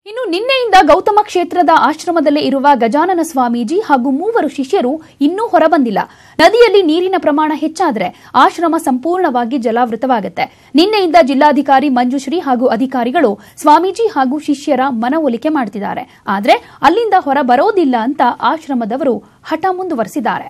ಇನ್ನು ನಿನ್ನೆಯಿಂದ ಗೌತಮ ಕ್ಷೇತ್ರದ ಆಶ್ರಮದಲ್ಲೇ ಇರುವ ಗಜಾನನ ಸ್ವಾಮೀಜಿ ಹಾಗೂ 3 ಶಿಷ್ಯರು ಇನ್ನೂ ಹೊರಬಂದಿಲ್ಲ. ನದಿಯಲ್ಲಿ ನೀರಿನ ಪ್ರಮಾಣ ಹೆಚ್ಚಾದರೆ ಆಶ್ರಮ ಸಂಪೂರ್ಣವಾಗಿ ಜಲಾವೃತವಾಗುತ್ತೆ. ನಿನ್ನೆಯಿಂದ ಜಿಲ್ಲಾಧಿಕಾರಿ ಮಂಜುಶ್ರೀ ಹಾಗೂ ಅಧಿಕಾರಿಗಳು ಸ್ವಾಮೀಜಿ ಹಾಗೂ ಶಿಷ್ಯರ ಮನವೊಲಿಕೆ ಮಾಡುತ್ತಿದ್ದಾರೆ. ಆದರೆ ಅಲ್ಲಿಂದ ಹೊರ ಬರೋದಿಲ್ಲ ಅಂತ ಆಶ್ರಮದವರು ಹಠ ಮುಂದುವರೆಸಿದ್ದಾರೆ.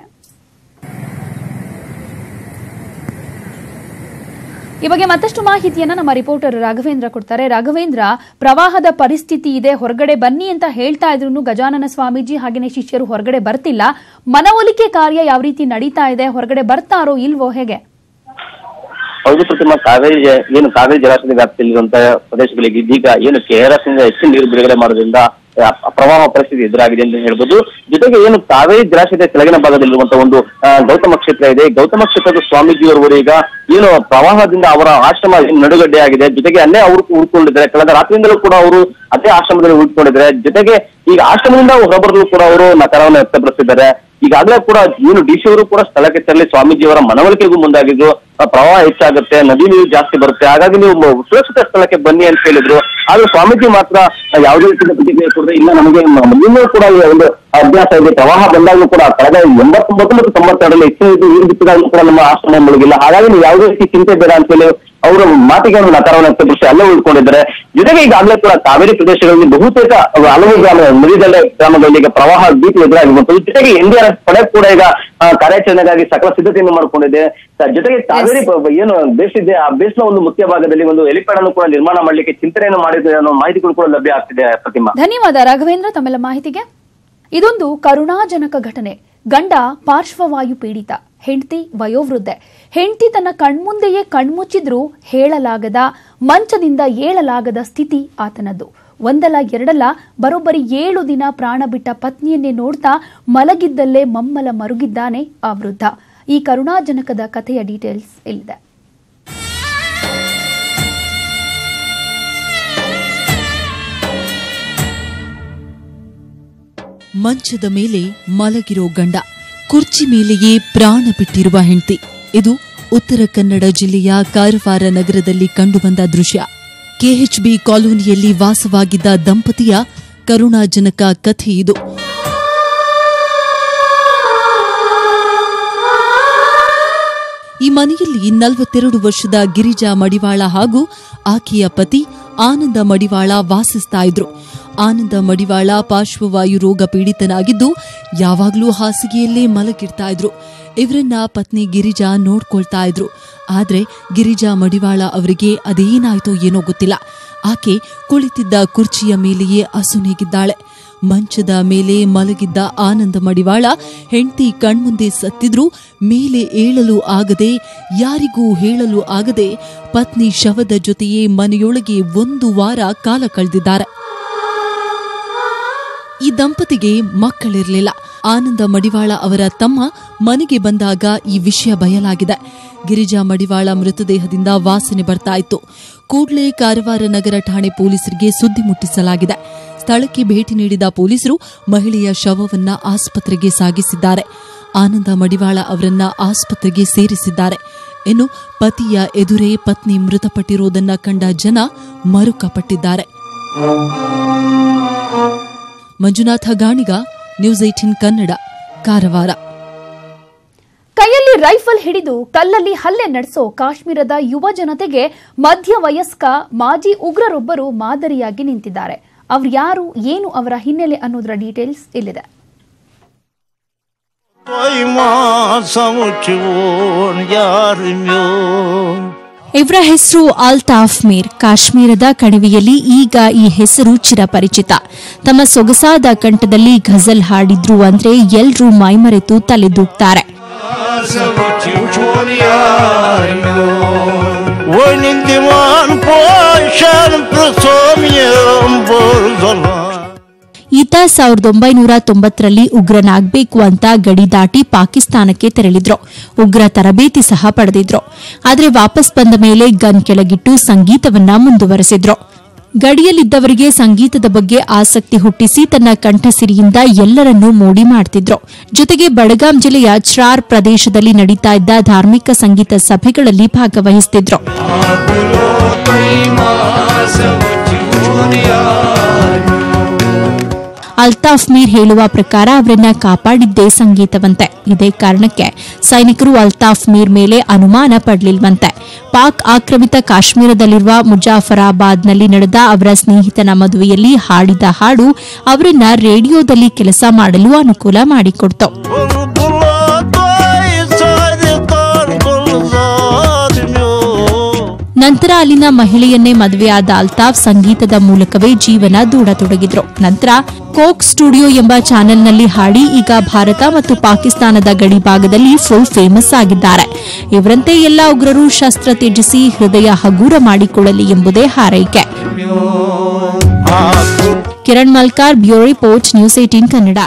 ಈ ಬಗ್ಗೆ ಮತ್ತಷ್ಟು ಮಾಹಿತಿಯನ್ನ ನಮ್ಮ ರಿಪೋರ್ಟರ್ ರಾಘವೇಂದ್ರ ಕೊಡ್ತಾರೆ. ರಾಘವೇಂದ್ರ, ಪ್ರವಾಹದ ಪರಿಸ್ಥಿತಿ ಇದೆ, ಹೊರಗಡೆ ಬನ್ನಿ ಅಂತ ಹೇಳ್ತಾ ಇದ್ರು ಗಜಾನನ ಸ್ವಾಮೀಜಿ ಹಾಗೆಯೇ ಶಿಷ್ಯರು ಹೊರಗಡೆ ಬರ್ತಿಲ್ಲ. ಮನವೊಲಿಕೆ ಕಾರ್ಯ ಯಾವ ರೀತಿ ನಡೀತಾ ಇದೆ? ಹೊರಗಡೆ ಬರ್ತಾರೋ ಇಲ್ವೋ, ಹೇಗೆ? ಹೌದು ಪ್ರತಿಮಾ, ಕಾವೇರಿ ಜಲಾಶಯದ ವ್ಯಾಪ್ತಿಯಲ್ಲಿರುವಂತಹ ಪ್ರದೇಶಗಳಿಗೆ ಇದೀಗ ಏನು ಕೆಆರ್ಎಸ್ ನಿಂದ ಹೆಚ್ಚಿನ ನೀರು ಬಿಡುಗಡೆ ಮಾಡೋದ್ರಿಂದ ಪ್ರವಾಹ ಪರಿಸ್ಥಿತಿ ಎದುರಾಗಿದೆ ಅಂತ ಹೇಳ್ಬೋದು. ಜೊತೆಗೆ ಏನು ಕಾವೇರಿ ಜಲಾಶಯದ ಕೆಳಗಿನ ಭಾಗದಲ್ಲಿರುವಂತಹ ಒಂದು ಗೌತಮ ಕ್ಷೇತ್ರ ಇದೆ. ಗೌತಮ ಕ್ಷೇತ್ರದ ಸ್ವಾಮೀಜಿಯವರು ಈಗ ಏನು ಪ್ರವಾಹದಿಂದ ಅವರ ಆಶ್ರಮ ನಡುಗಡ್ಡೆ ಆಗಿದೆ. ಜೊತೆಗೆ ಅಲ್ಲೇ ಅವರು ಉಳ್ಕೊಂಡಿದ್ದಾರೆ. ಕಳೆದ ರಾತ್ರಿಯಿಂದಲೂ ಕೂಡ ಅವರು ಅದೇ ಆಶ್ರಮದಲ್ಲಿ ಉಳ್ಕೊಂಡಿದ್ದಾರೆ. ಜೊತೆಗೆ ಈಗ ಆಶ್ರಮದಿಂದ ಹೊರಬರಲು ಕೂಡ ಅವರು ನಕಾರವನ್ನು ವ್ಯಕ್ತಪಡಿಸಿದ್ದಾರೆ. ಈಗಾಗಲೇ ಕೂಡ ಏನು ಡಿಸಿ ಅವರು ಕೂಡ ಸ್ಥಳಕ್ಕೆ ತೆರಳಿ ಸ್ವಾಮೀಜಿಯವರ ಮನವೊಲಿಕೆಗೂ ಮುಂದಾಗಿದ್ರು. ಪ್ರವಾಹ ಹೆಚ್ಚಾಗುತ್ತೆ, ನದಿ ನೀರು ಜಾಸ್ತಿ ಬರುತ್ತೆ, ಹಾಗಾಗಿ ನೀವು ಸುರಕ್ಷಿತ ಸ್ಥಳಕ್ಕೆ ಬನ್ನಿ ಅಂತ ಹೇಳಿದ್ರು. ಆದ್ರೆ ಸ್ವಾಮೀಜಿ ಮಾತ್ರ ಯಾವುದೇ ರೀತಿಯ ಪ್ರತಿಕ್ರಿಯೆ ಕೊಡದೆ, ಇಲ್ಲ ನಮಗೆ ಇನ್ನೂ ಕೂಡ ಒಂದು ಅಭ್ಯಾಸ ಇದೆ, ಪ್ರವಾಹ ಬಂದಾಗಲೂ ಕೂಡ ಕಳೆದ 89 ಮತ್ತು 92ರಲ್ಲಿ ಹೆಚ್ಚಿನ ನೀರು ಬಿತ್ತಿದಾಗಲೂ ಕೂಡ ನಮ್ಮ ಆಶ್ರಮ ಮುಳುಗಿಲ್ಲ, ಹಾಗಾಗಿ ನೀವು ಯಾವುದೇ ರೀತಿ ಚಿಂತೆ ಬೇಡ ಅಂತ ಹೇಳಿ ಅವರ ಮಾತಿಗೆ ಒಂದು ನಕಾರವನ್ನು ವ್ಯಕ್ತಪಡಿಸಿ ಅಲ್ಲೇ ಉಳ್ಕೊಂಡಿದ್ದಾರೆ. ಜೊತೆಗೆ ಈಗಾಗಲೇ ಕೂಡ ಕಾವೇರಿ ಪ್ರದೇಶಗಳಲ್ಲಿ ಬಹುತೇಕ ಹಲವು ನದಿದಲ್ಲೇ ಗ್ರಾಮಗಳಲ್ಲಿ ಈಗ ಪ್ರವಾಹ ಭೀತಿ ಎದುರಾಗಿರುವಂತದ್ದು. ಜೊತೆಗೆ NDRF ಪಡೆ ಕೂಡ ಈಗ ಕಾರ್ಯಾಚರಣೆಗಾಗಿ ಸಕಲ ಸಿದ್ಧತೆಯನ್ನು ಮಾಡಿಕೊಂಡಿದೆ. ಜೊತೆಗೆ ಕಾವೇರಿ ಏನು ಬೇಸ್ ಇದೆ, ಆ ಬೇಸ್ನ ಒಂದು ಮುಖ್ಯ ಭಾಗದಲ್ಲಿ ಒಂದು ಹೆಲಿಪ್ಯಾಡ್ ಅನ್ನು ಕೂಡ ನಿರ್ಮಾಣ ಮಾಡಲಿಕ್ಕೆ ಚಿಂತನೆಯನ್ನು ಮಾಡಿದೆ ಅನ್ನೋ ಮಾಹಿತಿಗಳು ಕೂಡ ಲಭ್ಯ ಆಗ್ತಿದೆ. ಪ್ರತಿಮಾ, ಧನ್ಯವಾದ ರಾಘವೇಂದ್ರ ತಮ್ಮೆಲ್ಲ ಮಾಹಿತಿಗೆ. ಇದೊಂದು ಕರುಣಾಜನಕ ಘಟನೆ. ಗಂಡ ಪಾರ್ಶ್ವವಾಯು ಪೀಡಿತ, ಹೆಂಡತಿ ವಯೋವೃದ್ಧೆ. ಹೆಂಡತಿ ತನ್ನ ಕಣ್ಮುಂದೆಯೇ ಕಣ್ಮುಚ್ಚಿದ್ರೂ ಹೇಳಲಾಗದ, ಮಂಚದಿಂದ ಏಳಲಾಗದ ಸ್ಥಿತಿ ಆತನದ್ದು. ಒಂದಲ್ಲ ಎರಡಲ್ಲ ಬರೋಬ್ಬರಿ 7 ದಿನ ಪ್ರಾಣ ಬಿಟ್ಟ ಪತ್ನಿಯನ್ನೇ ನೋಡ್ತಾ ಮಲಗಿದ್ದಲ್ಲೇ ಮಮ್ಮಲ ಮರುಗಿದ್ದಾನೆ ಆ ವೃದ್ಧ. ಈ ಕರುಣಾಜನಕದ ಕಥೆಯ ಡೀಟೇಲ್ಸ್ ಇಲ್ಲಿದೆ. ಮಂಚದ ಮೇಲೆ ಮಲಗಿರೋ ಗಂಡ, ಕುರ್ಚಿ ಮೇಲೆಯೇ ಪ್ರಾಣ ಬಿಟ್ಟಿರುವ ಹೆಂಡತಿ. ಇದು ಉತ್ತರ ಕನ್ನಡ ಜಿಲ್ಲೆಯ ಕಾರವಾರ ನಗರದಲ್ಲಿ ಕಂಡುಬಂದ ದೃಶ್ಯ. ಕೆಎಚ್ಬಿ ಕಾಲೋನಿಯಲ್ಲಿ ವಾಸವಾಗಿದ್ದ ದಂಪತಿಯ ಕರುಣಾಜನಕ ಕಥೆ ಇದು. ಈ ಮನೆಯಲ್ಲಿ 42 ವರ್ಷದ ಗಿರಿಜಾ ಮಡಿವಾಳ ಹಾಗೂ ಆಕೆಯ ಪತಿ ಆನಂದ ಮಡಿವಾಳ ವಾಸಿಸ್ತಾ ಇದ್ರು. ಆನಂದ ಮಡಿವಾಳ ಪಾರ್ಶ್ವವಾಯು ರೋಗ ಪೀಡಿತನಾಗಿದ್ದು ಯಾವಾಗಲೂ ಹಾಸಿಗೆಯಲ್ಲೇ ಮಲಗಿರ್ತಾ ಇದ್ರು. ಇವರನ್ನ ಪತ್ನಿ ಗಿರಿಜಾ ನೋಡ್ಕೊಳ್ತಾ ಇದ್ರು. ಆದ್ರೆ ಗಿರಿಜಾ ಮಡಿವಾಳ ಅವರಿಗೆ ಅದೇನಾಯ್ತೋ ಏನೋ ಗೊತ್ತಿಲ್ಲ. ಆಕೆ ಕುಳಿತಿದ್ದ ಕುರ್ಚಿಯ ಮೇಲೆಯೇ ಅಸುನೀಗಿದ್ದಾಳೆ. ಮಂಚದ ಮೇಲೆ ಮಲಗಿದ್ದ ಆನಂದ ಮಡಿವಾಳ ಹೆಂಡತಿ ಕಣ್ಮುಂದೆ ಸತ್ತಿದ್ರೂ ಮೇಲೆ ಏಳಲು ಆಗದೆ, ಯಾರಿಗೂ ಹೇಳಲು ಆಗದೆ ಪತ್ನಿ ಶವದ ಜೊತೆಯೇ ಮನೆಯೊಳಗೆ 1 ವಾರ ಕಾಲ ಕಳೆದಿದ್ದಾರೆ. ಈ ದಂಪತಿಗೆ ಮಕ್ಕಳಿರಲಿಲ್ಲ. ಆನಂದ ಮಡಿವಾಳ ಅವರ ತಮ್ಮ ಮನೆಗೆ ಬಂದಾಗ ಈ ವಿಷಯ ಬಯಲಾಗಿದೆ. ಗಿರಿಜಾ ಮಡಿವಾಳ ಮೃತದೇಹದಿಂದ ವಾಸನೆ ಬರ್ತಾ ಇತ್ತು. ಕೂಡಲೇ ಕಾರವಾರ ನಗರ ಠಾಣೆ ಪೊಲೀಸರಿಗೆ ಸುದ್ದಿ ಮುಟ್ಟಿಸಲಾಗಿದೆ. ಸ್ಥಳಕ್ಕೆ ಭೇಟಿ ನೀಡಿದ ಪೊಲೀಸರು ಮಹಿಳೆಯ ಶವವನ್ನ ಆಸ್ಪತ್ರೆಗೆ ಸಾಗಿಸಿದ್ದಾರೆ. ಆನಂದ ಮಡಿವಾಳ ಅವರನ್ನ ಆಸ್ಪತ್ರೆಗೆ ಸೇರಿಸಿದ್ದಾರೆ. ಇನ್ನು ಪತಿಯ ಎದುರೇ ಪತ್ನಿ ಮೃತಪಟ್ಟಿರುವುದನ್ನ ಕಂಡ ಜನ ಮರುಕಪಟ್ಟಿದ್ದಾರೆ. ಮಂಜುನಾಥ ಗಾಣಿಗ, ನ್ಯೂಸ್ 18 ಕನ್ನಡ, ಕಾರವಾರ. ಕೈಯಲ್ಲಿ ರೈಫಲ್ ಹಿಡಿದು ಕಲ್ಲಲ್ಲಿ ಹಲ್ಲೆ ನಡೆಸೋ ಕಾಶ್ಮೀರದ ಯುವ ಜನತೆಗೆ ಮಧ್ಯವಯಸ್ಕ ಮಾಜಿ ಉಗ್ರರೊಬ್ಬರು ಮಾದರಿಯಾಗಿ ನಿಂತಿದ್ದಾರೆ. ಅವ್ರು ಯಾರು, ಏನು ಅವರ ಹಿನ್ನೆಲೆ ಅನ್ನೋದರ ಡೀಟೇಲ್ಸ್ ಇಲ್ಲಿದೆ. ಇವರ ಹೆಸರು ಅಲ್ತಾಫ್ ಮೀರ್. ಕಾಶ್ಮೀರದ ಕಣಿವೆಯಲ್ಲಿ ಈಗ ಈ ಹೆಸರು ಚಿರಪರಿಚಿತ. ತಮ್ಮ ಸೊಗಸಾದ ಕಂಠದಲ್ಲಿ ಘಜಲ್ ಹಾಡಿದ್ರು ಅಂದ್ರೆ ಎಲ್ರೂ ಮೈಮರೆತು ತಲೆದೂಗ್ತಾರೆ. ಈತ 1990ರಲ್ಲಿ ಉಗ್ರನಾಗಬೇಕು ಅಂತ ಗಡಿ ದಾಟಿ ಪಾಕಿಸ್ತಾನಕ್ಕೆ ತೆರಳಿದ್ರು. ಉಗ್ರ ತರಬೇತಿ ಸಹ ಪಡೆದಿದ್ರು. ಆದರೆ ವಾಪಸ್ ಬಂದ ಮೇಲೆ ಗನ್ ಕೆಳಗಿಟ್ಟು ಸಂಗೀತವನ್ನ ಮುಂದುವರೆಸಿದ್ರು. ಗಡಿಯಲ್ಲಿದ್ದವರಿಗೆ ಸಂಗೀತದ ಬಗ್ಗೆ ಆಸಕ್ತಿ ಹುಟ್ಟಿಸಿ ತನ್ನ ಕಂಠಸಿರಿಯಿಂದ ಎಲ್ಲರನ್ನೂ ಮೋಡಿ ಮಾಡ್ತಿದ್ರು. ಜೊತೆಗೆ ಬಡಗಾಂ ಜಿಲ್ಲೆಯ ಚ್ರಾರ್ ಪ್ರದೇಶದಲ್ಲಿ ನಡೀತಾ ಇದ್ದ ಧಾರ್ಮಿಕ ಸಂಗೀತ ಸಭೆಗಳಲ್ಲಿ ಭಾಗವಹಿಸುತ್ತಿದ್ರು. ಅಲ್ತಾಫ್ ಮೀರ್ ಹೇಳುವ ಪ್ರಕಾರ ಅವರನ್ನ ಕಾಪಾಡಿದ್ದೇ ಸಂಗೀತವಂತೆ. ಇದೇ ಕಾರಣಕ್ಕೆ ಸೈನಿಕರು ಅಲ್ತಾಫ್ ಮೀರ್ ಮೇಲೆ ಅನುಮಾನ ಪಡಲಿಲ್ವಂತೆ. ಪಾಕ್ ಆಕ್ರಮಿತ ಕಾಶ್ಮೀರದಲ್ಲಿರುವ ಮುಜಾಫರಾಬಾದ್ನಲ್ಲಿ ನಡೆದ ಅವರ ಸ್ನೇಹಿತನ ಮದುವೆಯಲ್ಲಿ ಹಾಡಿದ ಹಾಡು ಅವರನ್ನ ರೇಡಿಯೋದಲ್ಲಿ ಕೆಲಸ ಮಾಡಲು ಅನುಕೂಲ ಮಾಡಿಕೊಡ್ತು. ನಂತರ ಅಲ್ಲಿನ ಮಹಿಳೆಯನ್ನೇ ಮದುವೆಯಾದ ಅಲ್ತಾಫ್ ಸಂಗೀತದ ಮೂಲಕವೇ ಜೀವನ ದೂಡತೊಡಗಿದ್ರು. ನಂತರ ಕೋಕ್ ಸ್ಟುಡಿಯೋ ಎಂಬ ಚಾನೆಲ್ನಲ್ಲಿ ಹಾಡಿ ಈಗ ಭಾರತ ಮತ್ತು ಪಾಕಿಸ್ತಾನದ ಗಡಿ ಭಾಗದಲ್ಲಿ ಫುಲ್ ಫೇಮಸ್ ಆಗಿದ್ದಾರೆ. ಇವರಂತೆ ಎಲ್ಲ ಉಗ್ರರು ಶಸ್ತ್ರ ತ್ಯಜಿಸಿ ಹೃದಯ ಹಗೂರ ಮಾಡಿಕೊಳ್ಳಲಿ ಎಂಬುದೇ ಹಾರೈಕೆ. Kiran Malkar, bureau report, news 18 Kannada.